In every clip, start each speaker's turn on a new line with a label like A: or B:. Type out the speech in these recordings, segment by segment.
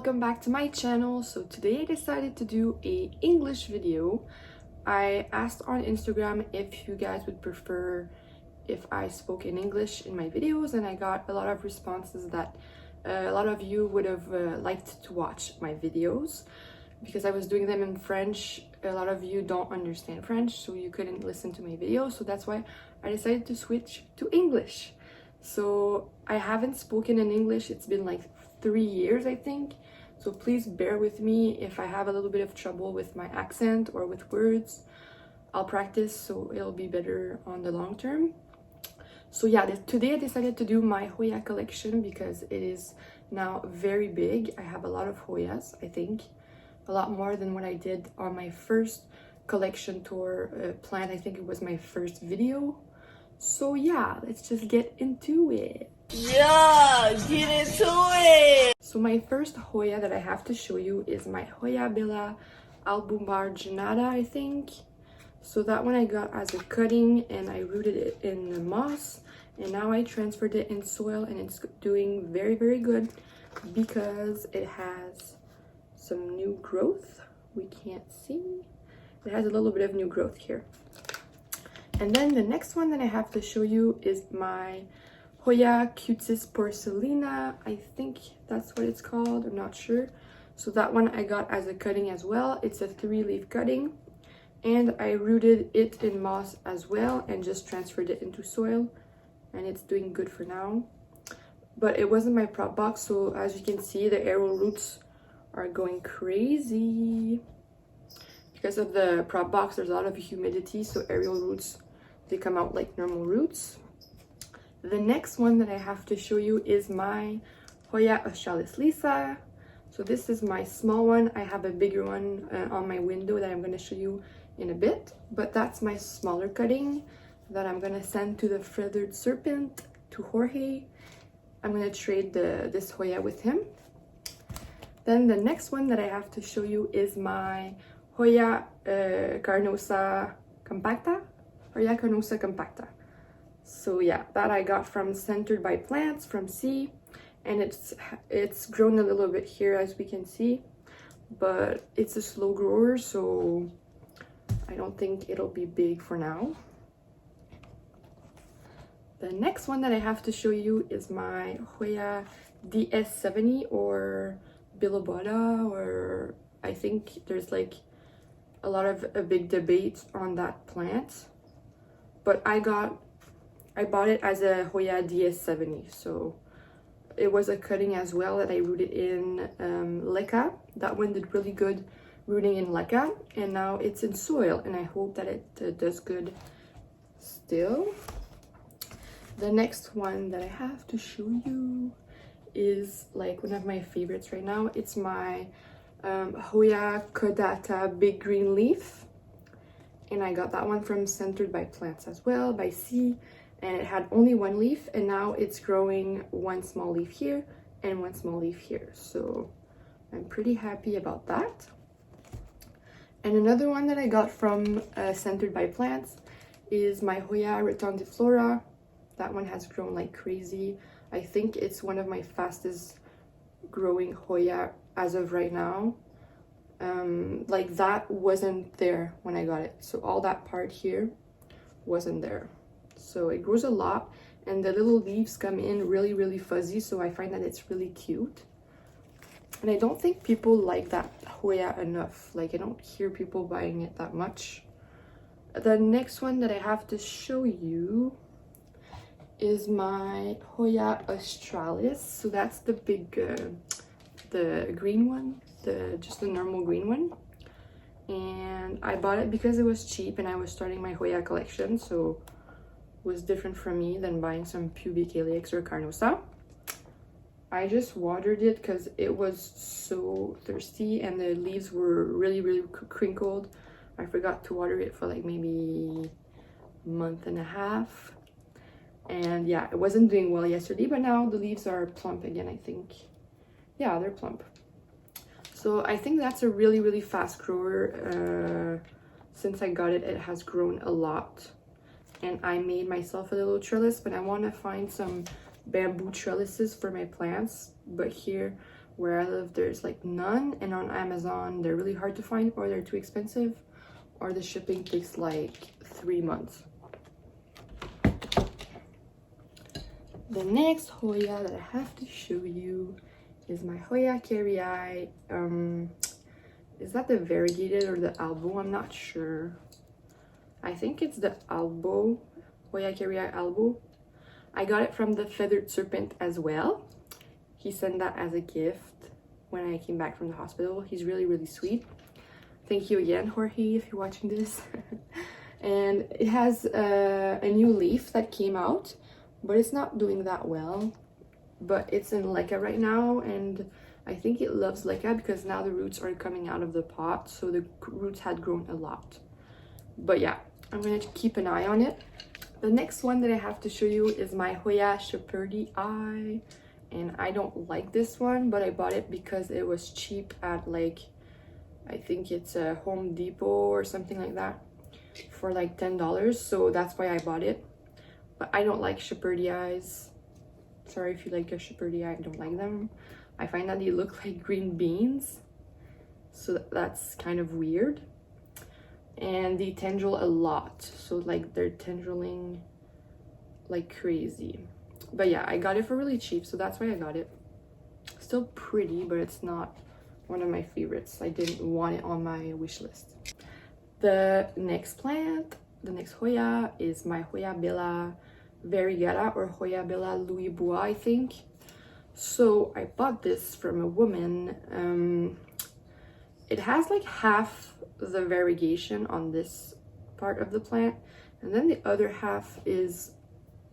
A: welcome back to my channel. So today I decided to do a English video. I asked on Instagram if you guys would prefer if I spoke in English in my videos, and I got a lot of responses that a lot of you would have liked to watch my videos because I was doing them in French. A lot of you don't understand French, so you couldn't listen to my videos, so that's why I decided to switch to English. So I haven't spoken in English, it's been like 3 years I think, so please bear with me if I have a little bit of trouble with my accent or with words. I'll practice so it'll be better on the long term. So yeah, today I decided to do my Hoya collection because it is now very big. I have a lot of Hoyas, I think a lot more than what I did on my first collection tour plan. I think it was my first video. So yeah, let's just get into it.
B: Yeah, get into it!
A: So my first Hoya that I have to show you is my Hoya Bella Albumbarginata, I think. So that one I got as a cutting and I rooted it in the moss, and now I transferred it in soil, and it's doing very, very good because it has some new growth. We can't see. It has a little bit of new growth here. And then the next one that I have to show you is my Hoya Cutis Porcellina. I think that's what it's called, I'm not sure. So that one I got as a cutting as well. It's a 3-leaf cutting, and I rooted it in moss as well and just transferred it into soil, and it's doing good for now. But it wasn't my prop box, so as you can see, the arrow roots are going crazy. Because of the prop box, there's a lot of humidity, so aerial roots, they come out like normal roots. The next one that I have to show you is my Hoya Australis Lisa. So this is my small one. I have a bigger one on my window that I'm going to show you in a bit, but that's my smaller cutting that I'm going to send to the Feathered Serpent, to Jorge. I'm going to trade this Hoya with him. Then the next one that I have to show you is my Hoya Carnosa Compacta. Hoya Carnosa Compacta. So yeah, that I got from Centered by Plants from C, and it's grown a little bit here as we can see, but it's a slow grower, so I don't think it'll be big for now. The next one that I have to show you is my Hoya DS70 or Bilobata, or I think there's like a lot of a big debate on that plant, but I bought it as a Hoya DS70, so it was a cutting as well that I rooted in leca. That one did really good rooting in leca, and now it's in soil, and I hope that it does good still. The next one that I have to show you is like one of my favorites right now. It's my Hoya Caudata Big Green Leaf, and I got that one from Centered by Plants as well, by C, and it had only one leaf, and now it's growing one small leaf here and one small leaf here, so I'm pretty happy about that. And another one that I got from Centered by Plants is my Hoya Retondiflora. That one has grown like crazy. I think it's one of my fastest growing Hoya as of right now. Like that wasn't there when I got it, so all that part here wasn't there. So it grows a lot, and the little leaves come in really, really fuzzy, so I find that it's really cute. And I don't think people like that Hoya enough. Like, I don't hear people buying it that much. The next one that I have to show you is my Hoya Australis. So that's the big, the green one, just the normal green one. And I bought it because it was cheap and I was starting my Hoya collection, so it was different for me than buying some pubic calyx or carnosa. I just watered it because it was so thirsty and the leaves were really, really crinkled. I forgot to water it for like maybe a month and a half. And yeah, it wasn't doing well yesterday, but now the leaves are plump again, I think. Yeah, they're plump. So I think that's a really, really fast grower. Since I got it, it has grown a lot. And I made myself a little trellis, but I want to find some bamboo trellises for my plants. But here Where I live, there's like none, and on Amazon, they're really hard to find, or they're too expensive, or the shipping takes like 3 months. The next Hoya that I have to show you is my Hoya Carry. Is that the variegated or the elbow? I'm not sure. I think it's the elbow, Hoya Carry elbow. I got it from the Feathered Serpent as well. He sent that as a gift when I came back from the hospital. He's really, really sweet. Thank you again, Jorge, if you're watching this. And it has a new leaf that came out, but it's not doing that well. But it's in leca right now, and I think it loves leca because now the roots are coming out of the pot, so the roots had grown a lot. But yeah, I'm gonna keep an eye on it. The next one that I have to show you is my Hoya Shepherd's Eye, and I don't like this one, but I bought it because it was cheap at like, I think it's a Home Depot or something like that, for like $10, so that's why I bought it. But I don't like Shepherd's Eyes. Sorry if you like a Shepherd's Eye, I don't like them. I find that they look like green beans, so that's kind of weird. And they tendril a lot, so like they're tendriling like crazy. But yeah, I got it for really cheap, so that's why I got it. Still pretty, but it's not one of my favorites. I didn't want it on my wish list. The next plant, the next Hoya, is my Hoya Bella Variegata, or Hoya Bella Louis Bois, I think. So I bought this from a woman. It has like half the variegation on this part of the plant, and then the other half is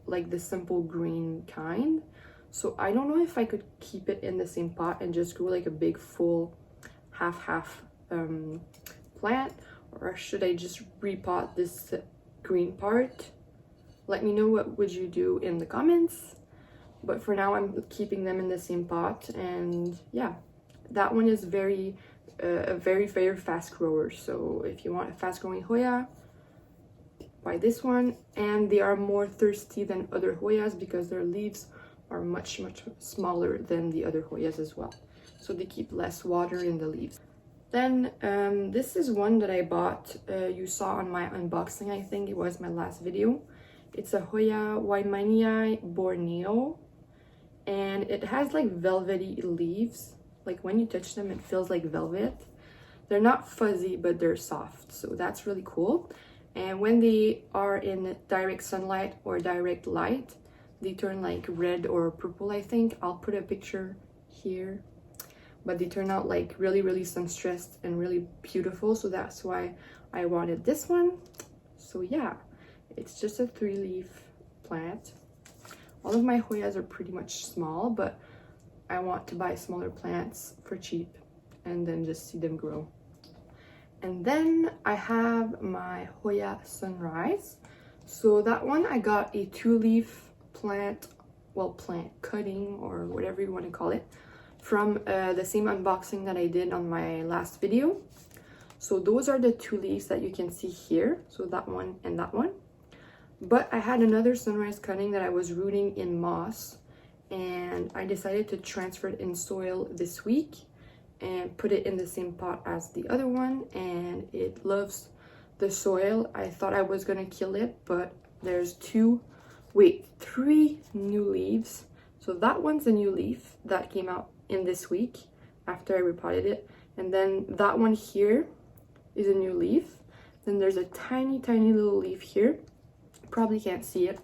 A: like the simple green kind. So I don't know if I could keep it in the same pot and just grow like a big full half plant, or should I just repot this green part? Let me know what would you do in the comments. But for now, I'm keeping them in the same pot. And yeah, that one is a very fast grower. So if you want a fast growing Hoya, buy this one. And they are more thirsty than other Hoyas because their leaves are much smaller than the other Hoyas as well, so they keep less water in the leaves. Then this is one that I bought, you saw on my unboxing, I think it was my last video. It's a Hoya Waimanii Borneo, and it has like velvety leaves. Like when you touch them, it feels like velvet. They're not fuzzy, but they're soft, so that's really cool. And when they are in direct sunlight or direct light, they turn like red or purple, I think. I'll put a picture here. But they turn out like really sun-stressed and really beautiful, so that's why I wanted this one. So yeah, it's just a 3-leaf plant. All of my Hoyas are pretty much small, but I want to buy smaller plants for cheap and then just see them grow. And then I have my Hoya Sunrise. So that one I got a 2-leaf plant, well, plant cutting or whatever you want to call it, from the same unboxing that I did on my last video. So those are the 2 leaves that you can see here, so that one and that one. But I had another sunrise cutting that I was rooting in moss, and I decided to transfer it in soil this week and put it in the same pot as the other one, and it loves the soil. I thought I was gonna kill it, but there's 3 new leaves. So that one's a new leaf that came out in this week after I repotted it, and then that one here is a new leaf. Then there's a tiny little leaf here, probably can't see it,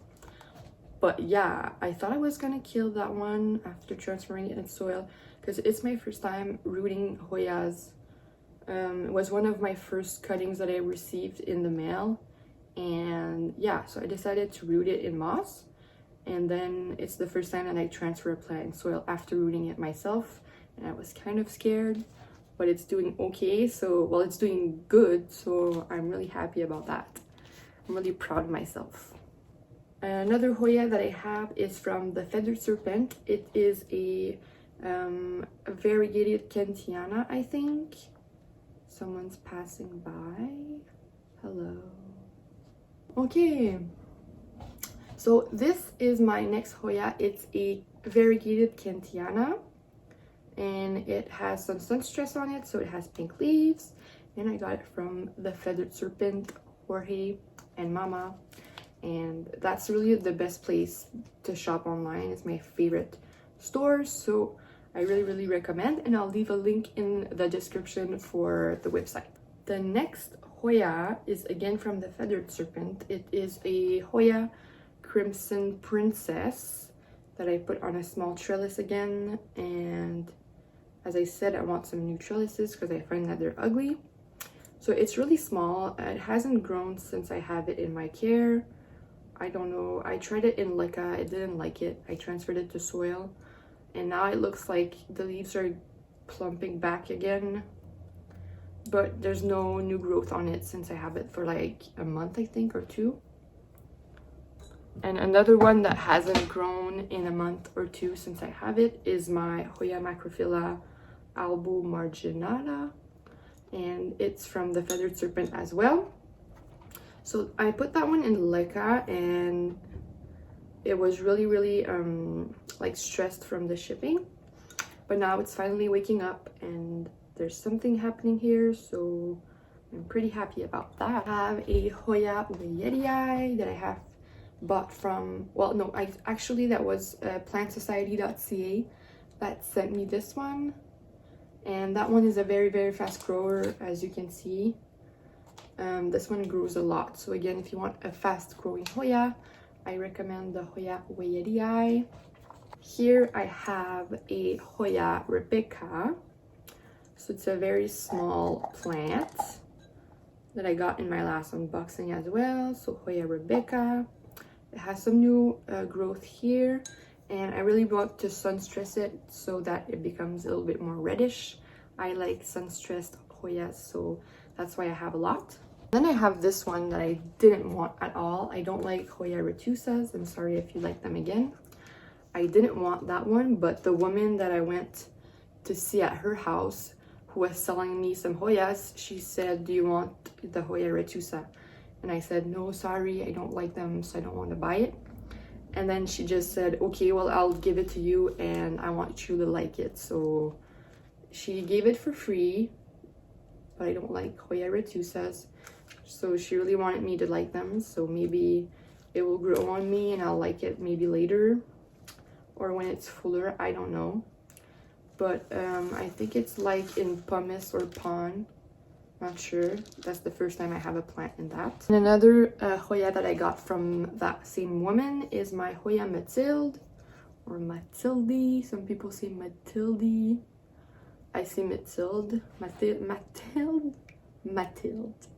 A: but yeah, I thought I was gonna kill that one after transferring it in soil because it's my first time rooting Hoyas. It was one of my first cuttings that I received in the mail, and yeah, so I decided to root it in moss. And then it's the first time that I transfer a plant in soil after rooting it myself, and I was kind of scared, but it's doing okay. So, well, it's doing good, so I'm really happy about that. I'm really proud of myself. Another Hoya that I have is from the Feathered Serpent. It is a variegated Kentiana, I think. Someone's passing by. Hello. Okay. So this is my next Hoya. It's a variegated Kentiana, and it has some sun stress on it, so it has pink leaves. And I got it from the Feathered Serpent, Jorge and Mama, and that's really the best place to shop online. It's my favorite store, so I really recommend, and I'll leave a link in the description for the website. The next Hoya is again from the Feathered Serpent. It is a Hoya Crimson Princess that I put on a small trellis again, and as I said, I want some new trellises because I find that they're ugly. So it's really small. It hasn't grown since I have it in my care. I don't know, I tried it in leca, I didn't like it. I transferred it to soil, and now it looks like the leaves are plumping back again, but there's no new growth on it since I have it for like a month, I think, or 2. And another one that hasn't grown in a month or 2 since I have it is my Hoya Macrophylla Albo Marginata, and it's from the Feathered Serpent as well. So I put that one in leca, and it was really like stressed from the shipping, but now it's finally waking up and there's something happening here, so I'm pretty happy about that. I have a Hoya Collection that I have bought from, well, no, actually that was plantsociety.ca that sent me this one, and that one is a very fast grower, as you can see. This one grows a lot, so again, if you want a fast growing Hoya, I recommend the Hoya Collection. Here I have a Hoya Rebecca. So it's a very small plant that I got in my last unboxing as well. So Hoya Rebecca. It has some new growth here, and I really want to sun stress it so that it becomes a little bit more reddish. I like sun stressed Hoyas, so that's why I have a lot. Then I have this one that I didn't want at all. I don't like Hoya retusas. I'm sorry if you like them again. I didn't want that one, but the woman that I went to see at her house, who was selling me some Hoyas, she said, do you want the Hoya retusa? And I said, no, sorry, I don't like them, so I don't want to buy it. And then she just said, okay, well, I'll give it to you, and I want you to like it. So she gave it for free, but I don't like Hoya retusas. So she really wanted me to like them, so maybe it will grow on me and I'll like it maybe later, or when it's fuller, I don't know. But I think it's like in pumice or pond, not sure. That's the first time I have a plant in that. And another Hoya that I got from that same woman is my Hoya Mathilde, or Mathilde. Some people say Mathilde. I say Mathilde. Mathilde.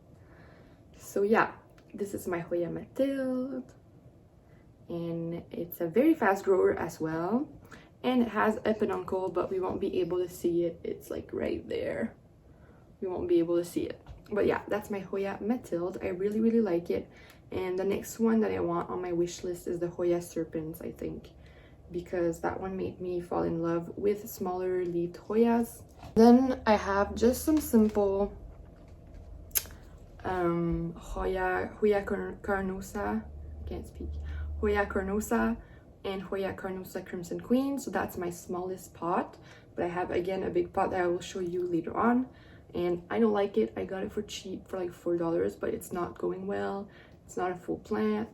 A: So yeah, this is my Hoya Mathilde, and it's a very fast grower as well, and it has a peduncle, but we won't be able to see it. It's like right there. You won't be able to see it. But yeah, that's my Hoya Mathilde. I really like it. And the next one that I want on my wish list is the Hoya Serpents, I think, because that one made me fall in love with smaller leaved Hoyas. Then I have just some simple Hoya Carnosa, can't speak, Hoya Carnosa and Hoya Carnosa Crimson Queen. So that's my smallest pot, but I have again a big pot that I will show you later on, and I don't like it. I got it for cheap, for like $4, but it's not going well. It's not a full plant,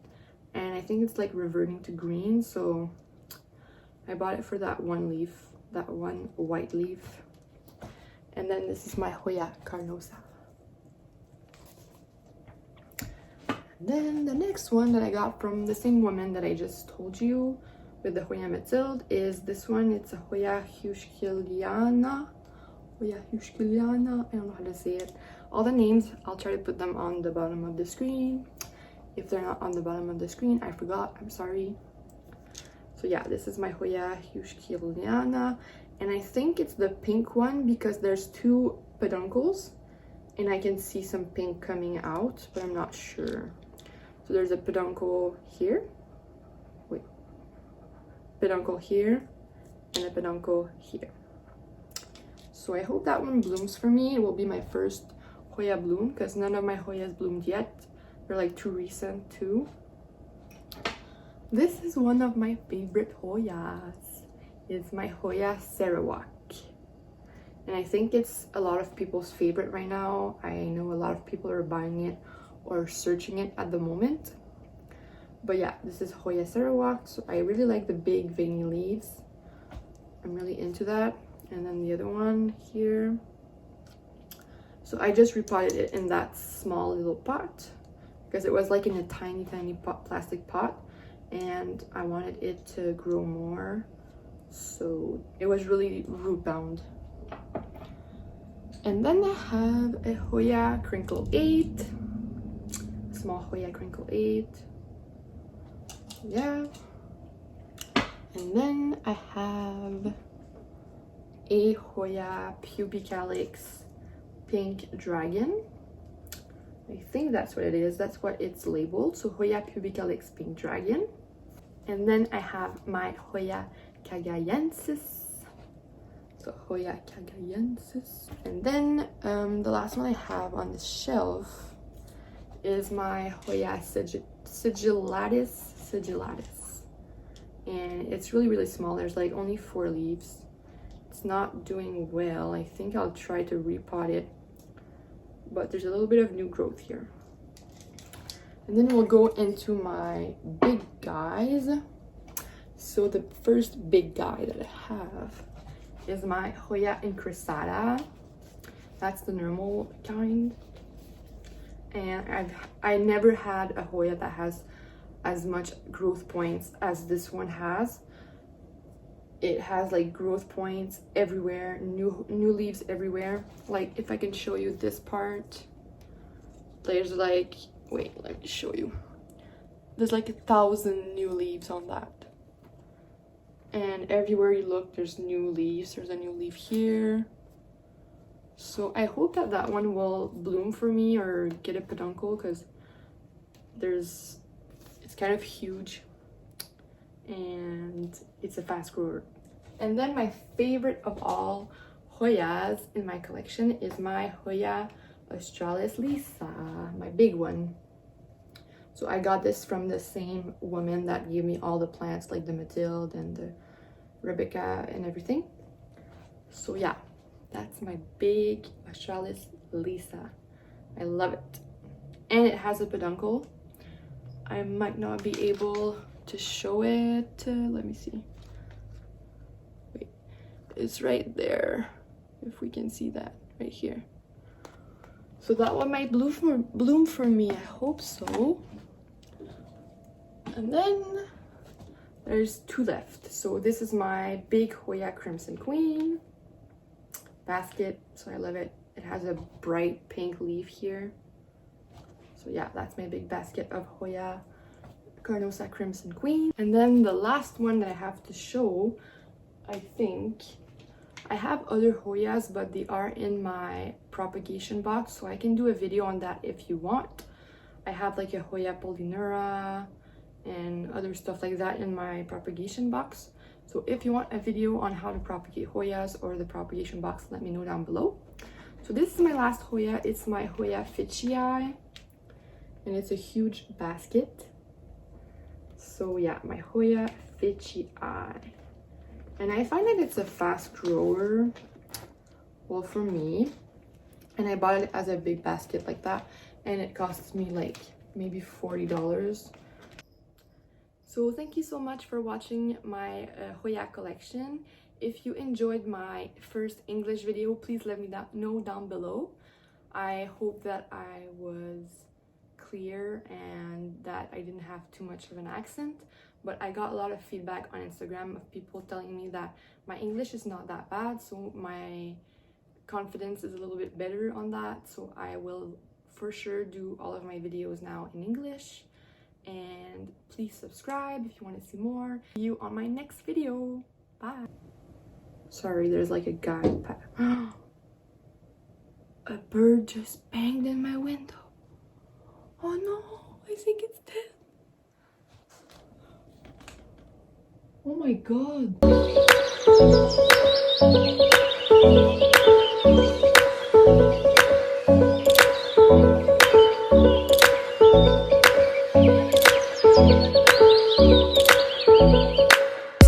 A: and I think it's like reverting to green, so I bought it for that one leaf, that one white leaf. And then this is my Hoya Carnosa. Then the next one that I got from the same woman that I just told you with the Hoya Mathilde is this one. It's a Hoya Collection. Hoya Collection. I don't know how to say it. All the names, I'll try to put them on the bottom of the screen. If they're not on the bottom of the screen, I forgot. I'm sorry. So yeah, this is my Hoya Collection. And I think it's the pink one because there's 2 peduncles and I can see some pink coming out, but I'm not sure. So there's a peduncle here, peduncle here, and a peduncle here. So I hope that one blooms for me. It will be my first Hoya bloom because none of my Hoyas bloomed yet. They're like too recent too. This is one of my favorite Hoyas. It's my Hoya Sarawak. and I think it's a lot of people's favorite right now. I know a lot of people are buying it or searching it at the moment. But yeah, this is Hoya Sarawak. So I really like the big veiny leaves. I'm really into that. And then the other one here. So I just repotted it in that small little pot because it was like in a tiny plastic pot, and I wanted it to grow more. So it was really root bound. And then I have a Hoya Crinkle 8. Small Hoya Crinkle 8. Yeah. And then I have a Hoya Pubicalyx Pink Dragon. I think that's what it is. That's what it's labeled. So Hoya Pubicalyx Pink Dragon. And then I have my Hoya Cagayensis. So Hoya Cagayensis. And then the last one I have on the shelf is my Hoya Sigillatus. And it's really small. There's like only 4 leaves. It's not doing well. I think I'll try to repot it, but there's a little bit of new growth here. And then we'll go into my big guys. So the first big guy that I have is my Hoya Incrustada. That's the normal kind. And I never had a Hoya that has as much growth points as this one has. It has like growth points everywhere, new leaves everywhere. Like if I can show you this part, there's like, wait, let me show you. There's like 1,000 new leaves on that. And everywhere you look, there's new leaves. There's a new leaf here. So I hope that that one will bloom for me or get a peduncle, because it's kind of huge and it's a fast grower. And then my favorite of all Hoyas in my collection is my Hoya Australis Lisa, my big one. So I got this from the same woman that gave me all the plants, like the Mathilde and the Rebecca and everything. So yeah, that's my big Australis Lisa. I love it. And it has a peduncle. I might not be able to show it. Let me see. Wait, it's right there. If we can see that right here. So that one might bloom for me. I hope so. And then there's 2 left. So this is my big Hoya Crimson Queen basket. So I love it. It has a bright pink leaf here. So yeah, that's my big basket of Hoya Carnosa Crimson Queen. And then the last one that I have to show, I think, I have other Hoyas, but they are in my propagation box, so I can do a video on that if you want. I have like a Hoya Polinura and other stuff like that in my propagation box. So if you want a video on how to propagate Hoyas or the propagation box, let me know down below. So this is my last Hoya. It's my Hoya Fitchii, and it's a huge basket. So yeah, my Hoya Fitchii. And I find that it's a fast grower, well, for me. And I bought it as a big basket like that, and it costs me like maybe $40. So thank you so much for watching my Hoya collection. If you enjoyed my first English video, please let me know down below. I hope that I was clear and that I didn't have too much of an accent, but I got a lot of feedback on Instagram of people telling me that my English is not that bad, so my confidence is a little bit better on that. So I will for sure do all of my videos now in English, and please subscribe if you want to see more. See you on my next video. Bye. Sorry, there's like a guy. A bird just banged in my window. Oh no, I think it's dead. Oh my god.